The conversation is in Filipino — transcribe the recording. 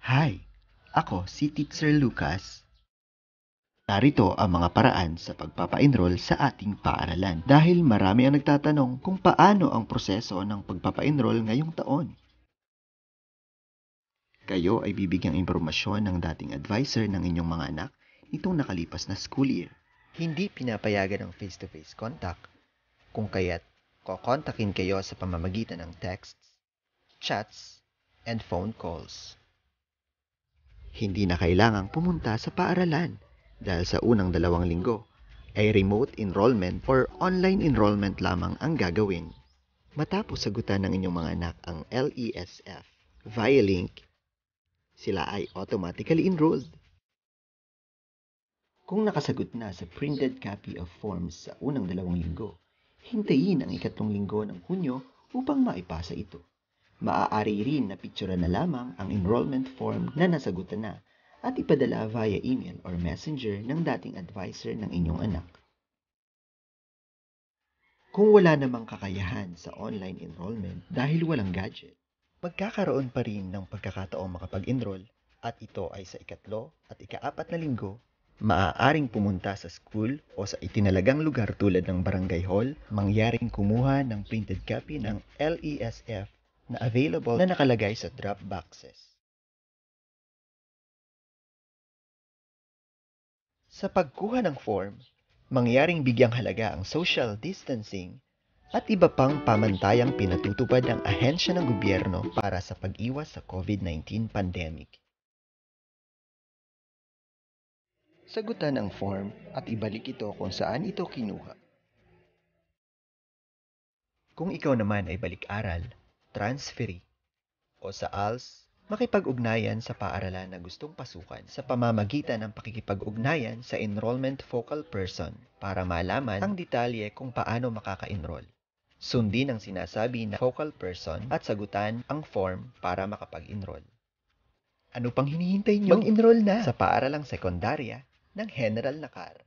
Hi, ako si Teacher Lucas. Narito ang mga paraan sa pagpapa-enroll sa ating paaralan dahil marami ang nagtatanong kung paano ang proseso ng pagpapa-enroll ngayong taon. Kayo ay bibigyang impormasyon ng dating advisor ng inyong mga anak nitong nakalipas na school year. Hindi pinapayagan ang face-to-face contact, kung kaya't kokontakin kayo sa pamamagitan ng texts, chats, and phone calls. Hindi na kailangang pumunta sa paaralan dahil sa unang 2 linggo ay remote enrollment or online enrollment lamang ang gagawin. Matapos sagutan ng inyong mga anak ang LESF via link, sila ay automatically enrolled. Kung nakasagot na sa printed copy of forms sa unang 2 linggo, hintayin ang 3 linggo ng Hunyo upang maipasa ito. Maaari rin na picturean na lamang ang enrollment form na nasagutan na at ipadala via email or messenger ng dating advisor ng inyong anak. Kung wala namang kakayahan sa online enrollment dahil walang gadget, Magkakaroon pa rin ng pagkakataong makapag-enroll at ito ay sa 3 at 4 na linggo. Maaaring pumunta sa school o sa itinalagang lugar tulad ng barangay hall, mangyaring kumuha ng printed copy ng LESF na available na nakalagay sa drop boxes. Sa pagkuha ng form, mangyaring bigyang halaga ang social distancing at iba pang pamantayang pinatutupad ng ahensya ng gobyerno para sa pag-iwas sa COVID-19 pandemic. Sagutan ang form at ibalik ito kung saan ito kinuha. Kung ikaw naman ay balik-aral, transferee, o sa ALS, makipag-ugnayan sa paaralan na gustong pasukan sa pamamagitan ng pakikipag-ugnayan sa enrollment focal person para malaman ang detalye kung paano makaka-enroll. Sundin ang sinasabi na focal person at sagutan ang form para makapag-enroll. Ano pang hinihintay nyo? Mag-enroll na sa paaralang sekundarya ng General Nakar.